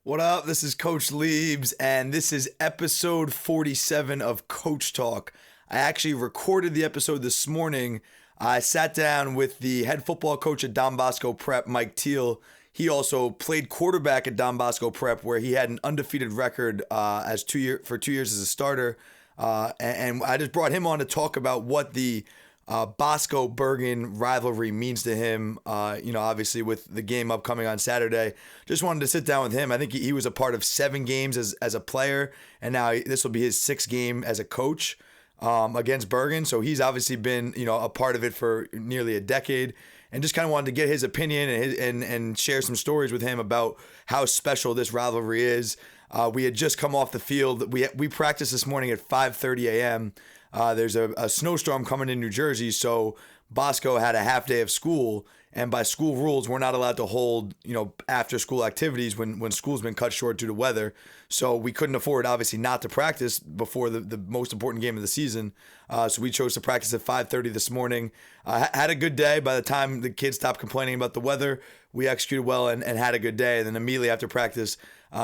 What up? This is Coach Liebs, and this is episode 47 of Coach Talk. I actually recorded the episode this morning. I sat down with the head football coach at Don Bosco Prep, Mike Teel. He also played quarterback at Don Bosco Prep, where he had an undefeated record for 2 years as a starter. And I just brought him on to talk about what the Bosco-Bergen rivalry means to him, obviously with the game upcoming on Saturday. Just wanted to sit down with him. I think he was a part of 7 games as a player, and now this will be his 6th game as a coach against Bergen. So he's obviously been, a part of it for nearly a decade, and just kind of wanted to get his opinion and share some stories with him about how special this rivalry is. We had just come off the field. We practiced this morning at 5:30 a.m. There's a snowstorm coming in New Jersey, so Bosco had a half day of school, and by school rules, we're not allowed to hold, after school activities when school's been cut short due to weather. So we couldn't afford, obviously, not to practice before the most important game of the season. So we chose to practice at 5:30 this morning. Had a good day. By the time the kids stopped complaining about the weather, we executed well and had a good day. And then immediately after practice,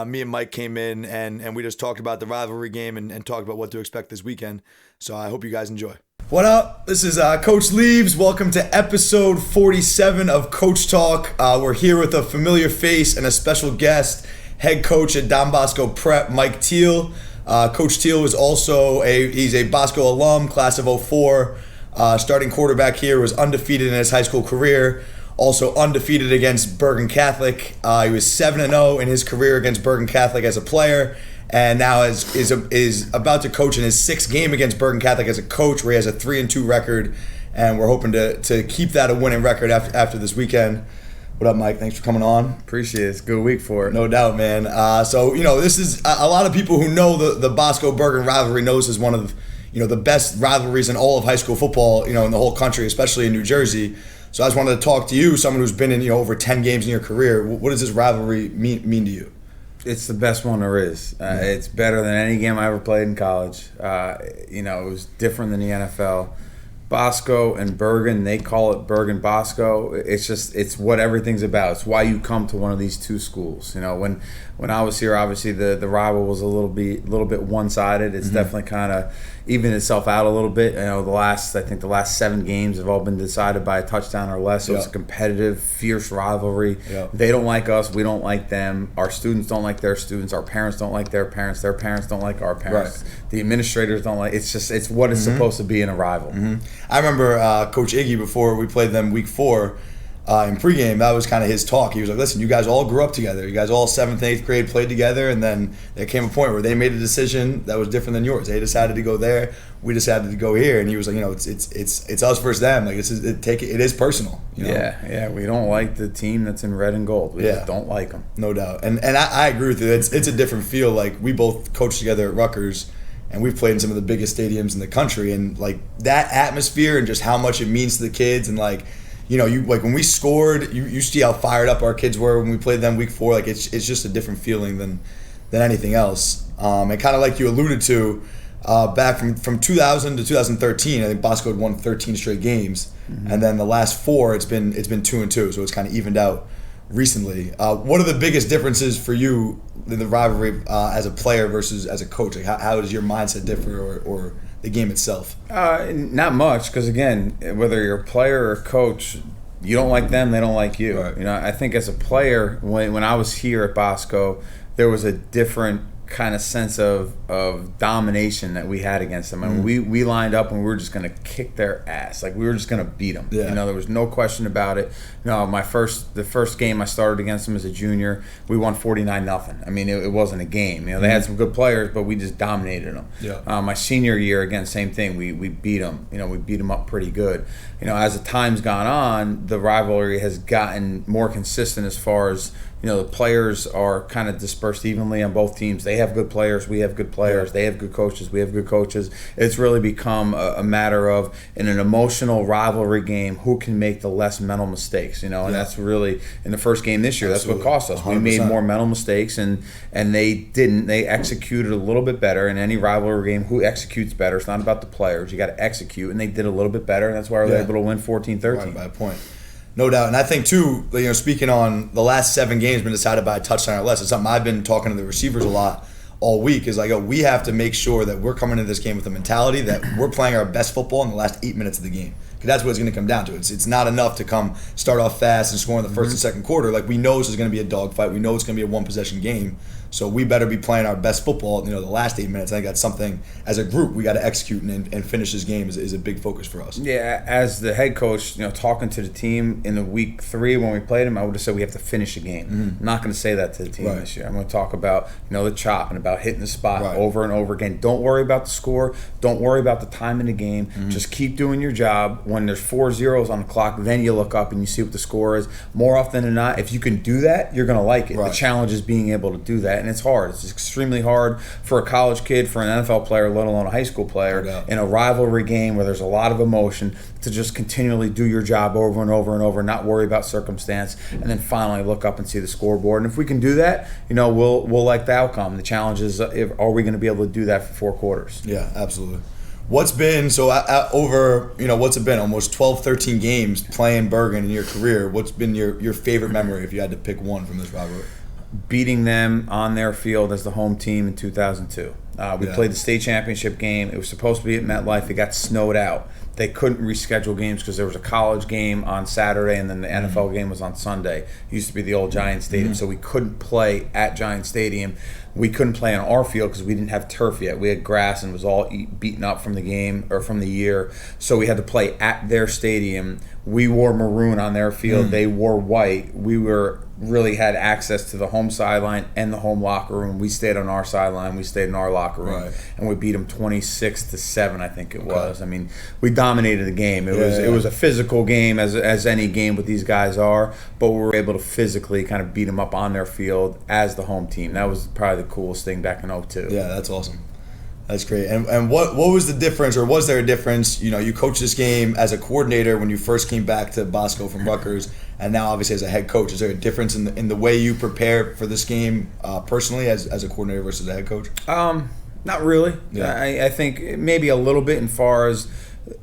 me and Mike came in and we just talked about the rivalry game and talked about what to expect this weekend. So I hope you guys enjoy. What up? This is Coach Liebs. Welcome to episode 47 of Coach Talk. We're here with a familiar face and a special guest, head coach at Don Bosco Prep, Mike Teel. Coach Teel was also he's a Bosco alum, class of 04. Starting quarterback here, was undefeated in his high school career. Also undefeated against Bergen Catholic. He was 7-0 in his career against Bergen Catholic as a player, and now is about to coach in his 6th game against Bergen Catholic as a coach, where he has a 3-2 record, and we're hoping to keep that a winning record after this weekend. What up, Mike? Thanks for coming on. Appreciate it. It's a good week for it. No doubt, man. This is a lot of people who know the Bosco-Bergen rivalry knows is one of the best rivalries in all of high school football, in the whole country, especially in New Jersey. So I just wanted to talk to you, someone who's been in over 10 games in your career. What does this rivalry mean to you? It's the best one there is. It's better than any game I ever played in college. It was different than the NFL. Bosco and Bergen, they call it Bergen Bosco. It's what everything's about. It's why you come to one of these two schools. When I was here, obviously the rival was a little bit one-sided. It's definitely kind of evened itself out a little bit. The last 7 games have all been decided by a touchdown or less. So It's a competitive, fierce rivalry. They don't like us, we don't like them. Our students don't like their students. Our parents don't like their parents. Their parents don't like our parents. Right. The administrators don't like. It's what it's supposed to be in a rival. I remember Coach Iggy, before we played them week 4 in pregame, that was kind of his talk. He was like, listen, you guys all grew up together. You guys all 7th and 8th grade played together, and then there came a point where they made a decision that was different than yours. They decided to go there. We decided to go here. And he was like, it's us versus them. Like, it is personal. Yeah. We don't like the team that's in red and gold. We just don't like them. No doubt. And I agree with you. It's a different feel. Like, we both coached together at Rutgers, and we've played in some of the biggest stadiums in the country, and like that atmosphere and just how much it means to the kids, and when we scored, you see how fired up our kids were when we played them week 4. Like, it's just a different feeling than anything else. And kind of like you alluded to, back from 2000 to 2013, I think Bosco had won 13 straight games, and then the last 4 it's been 2-2, so it's kind of evened out recently. What are the biggest differences for you in the rivalry as a player versus as a coach? Like, how does your mindset differ, or the game itself? Not much, because again, whether you're a player or a coach, you don't like them, they don't like you. Right. I think as a player, when I was here at Bosco, there was a different kind of sense of domination that we had against them. I mean, we lined up and we were just going to kick their ass. Like, we were just going to beat them. Yeah. There was no question about it. The first game I started against them as a junior, we won 49-0. I mean, it wasn't a game. They had some good players, but we just dominated them. Yeah. My senior year, again, same thing. We beat them. We beat them up pretty good. As the time's gone on, the rivalry has gotten more consistent as far as the players are kind of dispersed evenly on both teams. They have good players, we have good players. Yeah. They have good coaches, we have good coaches. It's really become a matter of, in an emotional rivalry game, who can make the less mental mistakes. And that's really, in the first game this year, Absolutely. That's what cost us. 100%. We made more mental mistakes, and they didn't. They executed a little bit better. In any rivalry game, who executes better? It's not about the players. You got to execute, and they did a little bit better, and that's why we were able to win 14-13. Right, by a point. No doubt. And I think, too, speaking on the last 7 games been decided by a touchdown or less. It's something I've been talking to the receivers a lot all week is we have to make sure that we're coming into this game with a mentality that we're playing our best football in the last 8 minutes of the game. Because that's what it's going to come down to. It's not enough to start off fast and score in the first and second quarter. We know this is going to be a dogfight. We know it's going to be a one-possession game. So we better be playing our best football, the last 8 minutes. I think that's something, as a group, we got to execute and finish this game is a big focus for us. Yeah, as the head coach, talking to the team in the week 3 when we played them, I would have said we have to finish a game. I'm not going to say that to the team this year. I'm going to talk about, the chop and about hitting the spot over and over again. Don't worry about the score. Don't worry about the time in the game. Just keep doing your job. When there's 4 zeros on the clock, then you look up and you see what the score is. More often than not, if you can do that, you're going to like it. The challenge is being able to do that. And it's hard. It's extremely hard for a college kid, for an NFL player, let alone a high school player, in a rivalry game where there's a lot of emotion, to just continually do your job over and over and over, not worry about circumstance, and then finally look up and see the scoreboard. And if we can do that, we'll like the outcome. The challenge is, are we going to be able to do that for 4 quarters? Yeah, absolutely. What's been, what's it been, almost 12, 13 games playing Bergen in your career? What's been your favorite memory if you had to pick one from this rivalry? Beating them on their field as the home team in 2002. We played the state championship game. It was supposed to be at MetLife. It got snowed out. They couldn't reschedule games because there was a college game on Saturday and then the NFL game was on Sunday. It used to be the old Giant Stadium, so we couldn't play at Giant Stadium. We couldn't play on our field because we didn't have turf yet. We had grass and it was all beaten up from the game or from the year. So we had to play at their stadium. We wore maroon on their field. They wore white. We really had access to the home sideline and the home locker room. We stayed on our sideline. We stayed in our locker room, and we beat them 26-7. I think it was. I mean, we dominated the game. It was a physical game as any game with these guys are, but we were able to physically kind of beat them up on their field as the home team. That was probably the coolest thing back in 2002. Yeah, that's awesome. That's great. And what was the difference, or was there a difference? You coached this game as a coordinator when you first came back to Bosco from Rutgers, and now obviously as a head coach. Is there a difference in the way you prepare for this game personally as a coordinator versus a head coach? Not really. Yeah. I think maybe a little bit, in far as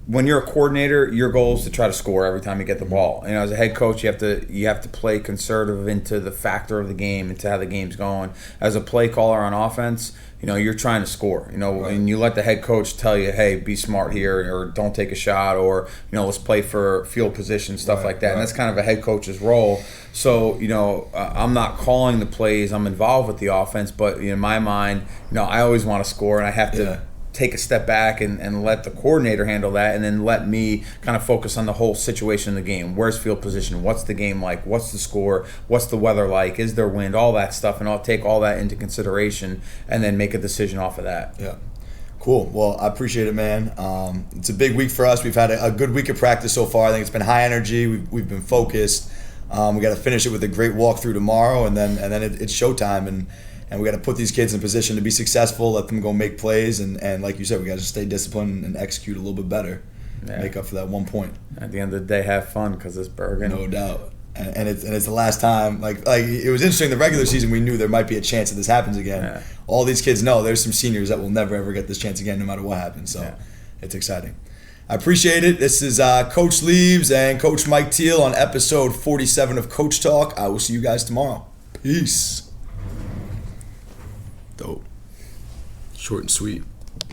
when you're a coordinator, your goal is to try to score every time you get the ball. As a head coach, you have to play conservative into the factor of the game, into how the game's going. As a play caller on offense, you're trying to score, and you let the head coach tell you, hey, be smart here, or don't take a shot, or, let's play for field position, stuff like that. And that's kind of a head coach's role. So, I'm not calling the plays. I'm involved with the offense, but in my mind, I always want to score, and I have to take a step back and let the coordinator handle that, and then let me kind of focus on the whole situation in the game. Where's field position? What's the game like? What's the score? What's the weather like? Is there wind? All that stuff, and I'll take all that into consideration and then make a decision off of that. Yeah. Cool. Well, I appreciate it, man. It's a big week for us. We've had a good week of practice so far. I think it's been high energy. We've been focused. We got to finish it with a great walkthrough tomorrow, and then it's showtime, and we got to put these kids in position to be successful, let them go make plays, and like you said, we got to stay disciplined and execute a little bit better, make up for that 1 point. At the end of the day, have fun, because it's Bergen. No doubt. And it's the last time. Like it was interesting. The regular season, we knew there might be a chance that this happens again. Yeah. All these kids know there's some seniors that will never ever get this chance again, no matter what happens. So it's exciting. I appreciate it. This is Coach Liebs and Coach Mike Teel on episode 47 of Coach Talk. I will see you guys tomorrow. Peace. Dope. Short and sweet.